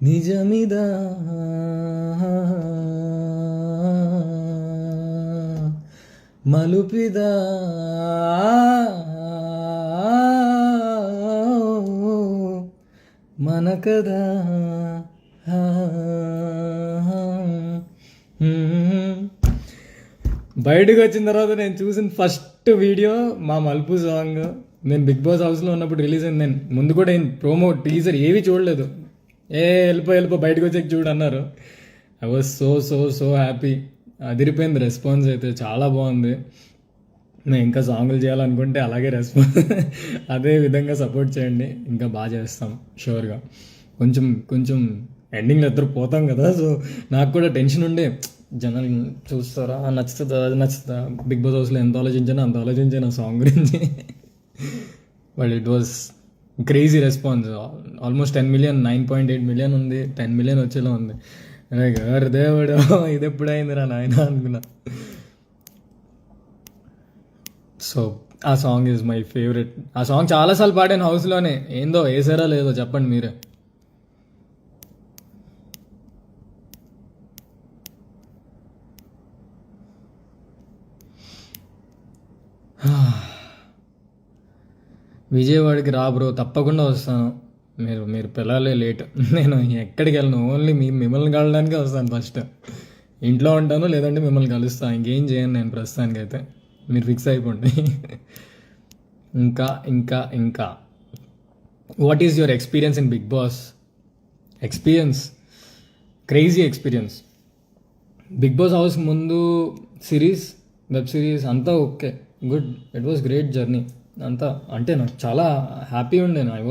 నిజమిదా మలుపిదా మన కదా. బయటకు వచ్చిన తర్వాత నేను చూసిన ఫస్ట్ వీడియో మా మలుపు సాంగ్. నేను బిగ్ బాస్ హౌస్లో ఉన్నప్పుడు రిలీజ్ అయింది. నేను ముందు కూడా ప్రోమో టీజర్ ఏవి చూడలేదు. వెళ్ళిపో బయటకు వచ్చాక చూడు అన్నారు. I was so happy. అదిరిపోయింది రెస్పాన్స్ అయితే, చాలా బాగుంది. నేను ఇంకా సాంగులు చేయాలనుకుంటే అలాగే అదే విధంగా సపోర్ట్ చేయండి. ఇంకా బాగా చేస్తాం షూర్గా. కొంచెం ఎండింగ్లో ఇద్దరు పోతాం కదా, సో నాకు కూడా టెన్షన్ ఉండే, జనాలు చూస్తారా, నచ్చుతుందా, అది నచ్చుతుందా. బిగ్ బాస్ హౌస్లో ఎంత ఆలోచించాను ఆ సాంగ్ గురించి. But it was crazy response. Almost 10 million, 9.8 million ఉంది. 10 million వచ్చేలా ఉంది. గారు దేవుడు, ఇది ఎప్పుడైందిరా నాయన అనుకున్నా. సో ఆ సాంగ్ ఈజ్ మై ఫేవరెట్. ఆ సాంగ్ చాలాసార్లు పాడాను హౌస్లోనే. ఏందో వేసారా లేదో చెప్పండి మీరే. విజయవాడకి రా బ్రో, తప్పకుండా వస్తాను. మీరు పిల్లలే లేట్. నేను ఎక్కడికి వెళ్ళను, ఓన్లీ మిమ్మల్ని కలడానికే వస్తాను. ఫస్ట్ ఇంట్లో ఉంటాను, లేదంటే మిమ్మల్ని కలుస్తాను. ఇంకేం చేయను నేను ప్రస్తుతానికైతే. మీరు ఫిక్స్ అయిపోండి. ఇంకా ఇంకా ఇంకా what is your experience in big Boss? Experience, crazy experience. Big Boss house ముందు సిరీస్, వెబ్ సిరీస్ అంతా okay, good, it was great journey అంతా. అంటే నాకు చాలా హ్యాపీ ఉండే, I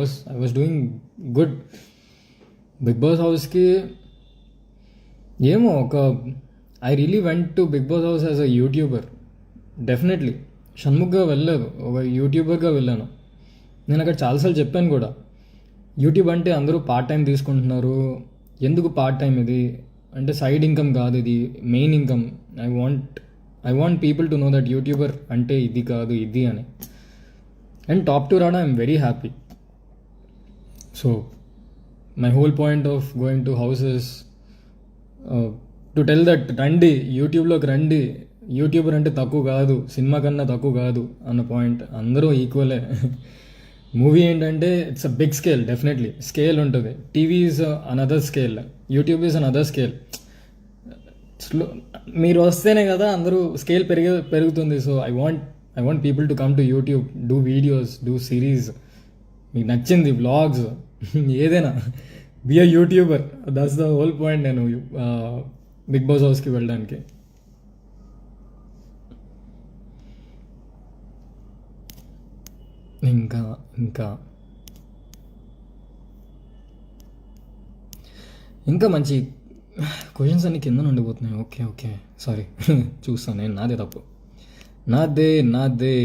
was doing good. Big Boss హౌస్కి ఏమో ఒక I really went to Big Boss house as a YouTuber. Definitely షణ్ముఖ్గా వెళ్ళలేదు, ఒక యూట్యూబర్గా వెళ్ళాను. నేను అక్కడ చాలాసార్లు చెప్పాను కూడా, యూట్యూబ్ అంటే అందరూ పార్ట్ టైం తీసుకుంటున్నారు, ఎందుకు పార్ట్ టైం ఇది అంటే సైడ్ ఇన్కమ్ కాదు, ఇది main income. I want people to know that YouTuber అంటే ఇది కాదు ఇది అని. అండ్ టాప్ 2 రావడం I'm very happy. So my whole point of going to houses to tell that రండి, యూట్యూబ్లోకి రండి, యూట్యూబర్ అంటే తక్కువ కాదు, సినిమా కన్నా తక్కువ కాదు అన్న పాయింట్. అందరూ ఈక్వలే. మూవీ ఏంటంటే it's a big scale, definitely scale ఉంటుంది. TV is another scale, YouTube is another scale. మీరు వస్తేనే కదా అందరూ స్కేల్ పెరుగుతుంది. So I want people to come to YouTube, do videos, do series, మీకు నచ్చింది వ్లాగ్స్, ఏదైనా, be a YouTuber. That's the whole point నేను బిగ్ బాస్ హౌస్కి వెళ్ళడానికి. ఇంకా ఇంకా ఇంకా మంచి క్వశ్చన్స్ అన్ని కింద ఉండిపోతున్నాయి. Okay okay, sorry. చూస్తాను నేను, నాదే తప్పు, నాదే.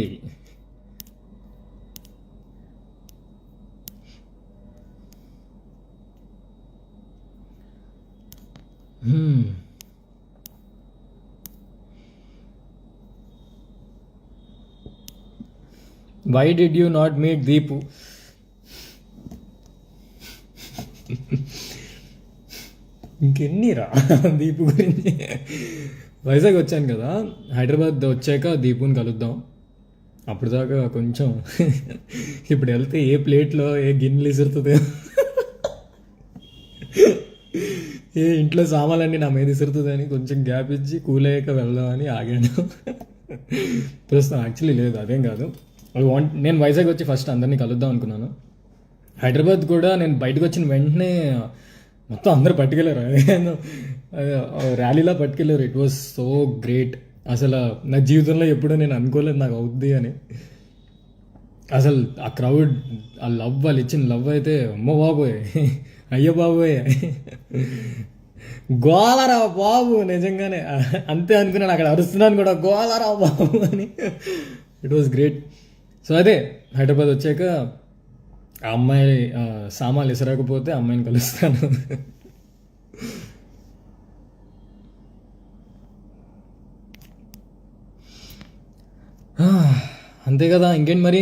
Why did you not meet Deepu? ఇంకెన్నిరా దీపు గురించి. వైజాగ్ వచ్చాను కదా, హైదరాబాద్ వచ్చాక దీపుని కలుద్దాం. అప్పుడు దాకా కొంచెం ఇప్పుడు వెళ్తే ఏ ప్లేట్లో ఏ గిన్నెలు ఇసురుతుందో, ఏ ఇంట్లో సామాన్లన్నీ నా మీద ఇసురుతుందని కొంచెం గ్యాప్ ఇచ్చి కూల్ అయ్యాక వెళ్దామని ఆగాను. ప్రస్తుతం యాక్చువల్లీ లేదు, అదేం కాదు. నేను వైజాగ్ వచ్చి ఫస్ట్ అందరినీ కలుద్దాం అనుకున్నాను. హైదరాబాద్ కూడా నేను బయటకు వచ్చిన వెంటనే మొత్తం అందరూ పట్టుకెళ్ళారు, ర్యాలీలా పట్టుకెళ్ళారు. It was so great. అసలు నా జీవితంలో ఎప్పుడూ నేను అనుకోలేదు నాకు అవుద్ది అని. అసలు ఆ క్రౌడ్, ఆ లవ్, వాళ్ళు ఇచ్చిన లవ్ అయితే అమ్మ బాబోయ్, అయ్యో బాబోయ్, గోలరా బాబు, నిజంగానే అంతే అనుకున్నాను. అక్కడ అరుస్తున్నాను కూడా, గోలరా బాబు అని. It was great. సో అదే హైదరాబాద్ వచ్చాక ఆ అమ్మాయి సామాన్లు ఇసరకపోతే అమ్మాయిని కలుస్తాను. అంతే కదా, ఇంకేంటి మరి,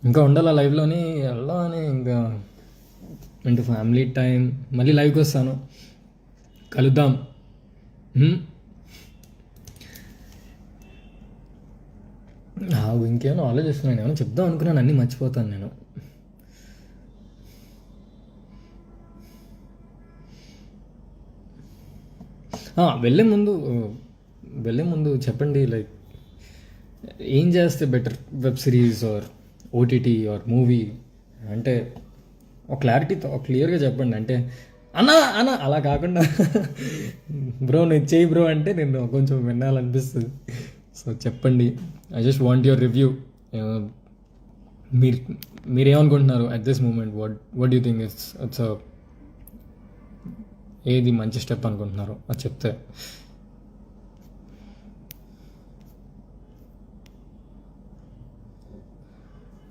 ఇంకా ఉండాలా లైవ్లోని, వెళ్ళాలని. ఇంకా ఇంటూ ఫ్యామిలీ టైం, మళ్ళీ లైవ్కి వస్తాను, కలుద్దాం. ఇంకేమైనా ఆలోచిస్తున్నాను, ఏమైనా చెప్దాం అనుకున్నాను, అన్నీ మర్చిపోతాను నేను. వెళ్ళే ముందు చెప్పండి, లైక్ ఏం చేస్తే better, web series or OTT or movie అంటే ఒక క్లారిటీతో క్లియర్గా చెప్పండి. అంటే అన్నా అలా కాకుండా బ్రో నువ్వు చేయి బ్రో అంటే నేను కొంచెం వినాలనిపిస్తుంది. సో చెప్పండి, I just want your review. మీరేమనుకుంటున్నారు at this moment? What you think it's ఏది మంచి స్టెప్ అనుకుంటున్నారు అది చెప్తే.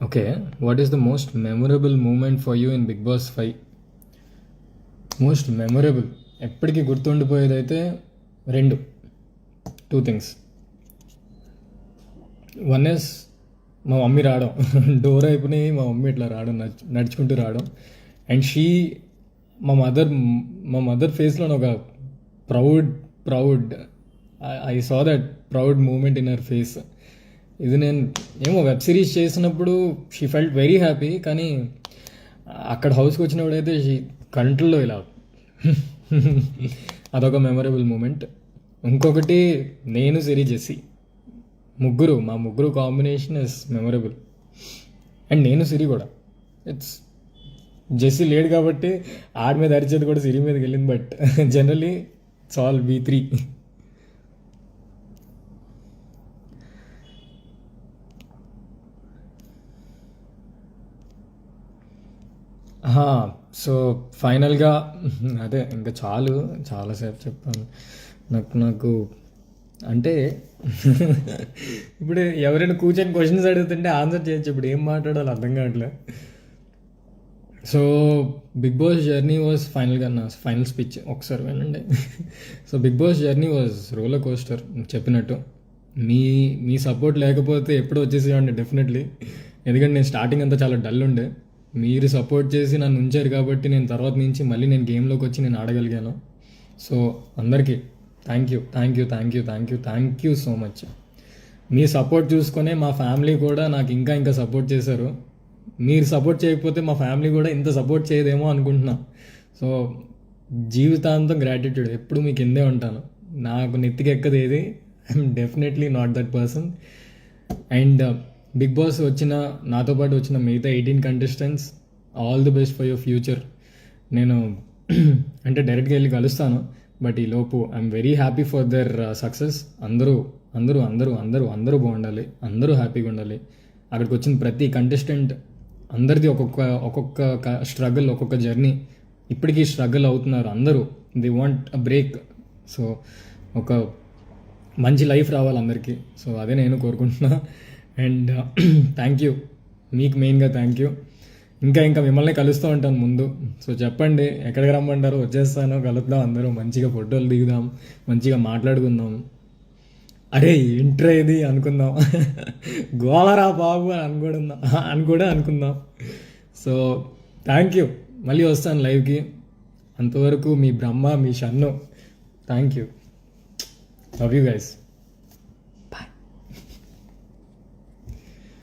Okay, what is the most memorable moment for you in big Boss 5? Most memorable, ఎప్పటికీ గుర్తుండిపోయేది అయితే టూ థింగ్స్. వన్ ఇస్ మా మమ్మీ రావడం, డోర్ అయిపోయి మా మమ్మీ ఇట్లా రావడం, నడుచుకుంటూ రావడం. అండ్ మా మదర్ ఫేస్లో ఒక proud I saw that proud moment in her face. ఇది నేను ఏమో వెబ్ సిరీస్ చేసినప్పుడు షీ ఫెల్ట్ వెరీ హ్యాపీ, కానీ అక్కడ హౌస్కి వచ్చినప్పుడు అయితే షీ కంట్రోల్లో ఇలా అదొక మెమొరబుల్ మూమెంట్. ఇంకొకటి నేను సిరీ జెస్సీ మా ముగ్గురు కాంబినేషన్ ఇస్ మెమొరబుల్. అండ్ నేను సిరి కూడా. ఇట్స్ జెస్సీ లేడు కాబట్టి ఆడి మీద అరిచేది కూడా సిరి మీదకి వెళ్ళింది. But generally it's all V3. So ఫైనల్గా అదే ఇంకా చాలాసేపు చెప్పాను. నాకు అంటే ఇప్పుడు ఎవరైనా కూర్చొని క్వశ్చన్స్ అడుగుతుంటే ఆన్సర్ చేయొచ్చు, ఇప్పుడు ఏం మాట్లాడాలో అర్థం కావట్లే. So big boss journey was ఫైనల్గా నా ఫైనల్ స్పీచ్ ఒకసారి వినండి. So big boss journey was roller coaster చెప్పినట్టు. మీ సపోర్ట్ లేకపోతే ఎప్పుడు వచ్చేసేవాడిని డెఫినెట్లీ. ఎందుకంటే నేను స్టార్టింగ్ అంతా చాలా డల్ ఉండే. మీరు సపోర్ట్ చేసి నన్ను ఉంచారు కాబట్టి నేను తర్వాత నుంచి మళ్ళీ నేను గేమ్లోకి వచ్చి నేను ఆడగలిగాను. సో అందరికీ థ్యాంక్ యూ సో మచ్. మీ సపోర్ట్ చూసుకొనే మా ఫ్యామిలీ కూడా నాకు ఇంకా సపోర్ట్ చేశారు. మీరు సపోర్ట్ చేయకపోతే మా ఫ్యామిలీ కూడా ఇంత సపోర్ట్ చేయదేమో అనుకుంటున్నా. సో జీవితాంతం గ్రాటిట్యూడ్, ఎప్పుడు మీకు కిందే ఉంటాను. నాకు నెత్తికెక్కదు ఏది. I'm definitely not that person. And big boss నాతో పాటు వచ్చిన మిగతా 18 contestants, all the best for your future. నేను అంటే డైరెక్ట్గా వెళ్ళి కలుస్తాను, బట్ ఈ లోపు I'm very happy for their success. అందరూ బాగుండాలి, అందరూ హ్యాపీగా ఉండాలి. అక్కడికి వచ్చిన ప్రతి కంటెస్టెంట్ అందరిది ఒక్కొక్క స్ట్రగుల్, ఒక్కొక్క జర్నీ. ఇప్పటికీ స్ట్రగుల్ అవుతున్నారు అందరూ. They want a break. So ఒక మంచి లైఫ్ రావాలి అందరికీ. సో అదే నేను కోరుకుంటున్నా. అండ్ థ్యాంక్ యూ, మీకు మెయిన్గా థ్యాంక్ యూ. ఇంకా మిమ్మల్ని కలుస్తూ ఉంటాను ముందు. సో చెప్పండి ఎక్కడికి రమ్మంటారో, వచ్చేస్తాను, కలుద్దాం, అందరూ మంచిగా ఫోటోలు దిగుదాం, మంచిగా మాట్లాడుకుందాం. అరే ఇంట్రో ఇది అనుకుందాం, గోలరా బాబు అని కూడా అనుకుందాం. So thank you. మళ్ళీ వస్తాను లైవ్కి. అంతవరకు మీ బ్రహ్మ, మీ Shannu. Thank you. Love you guys.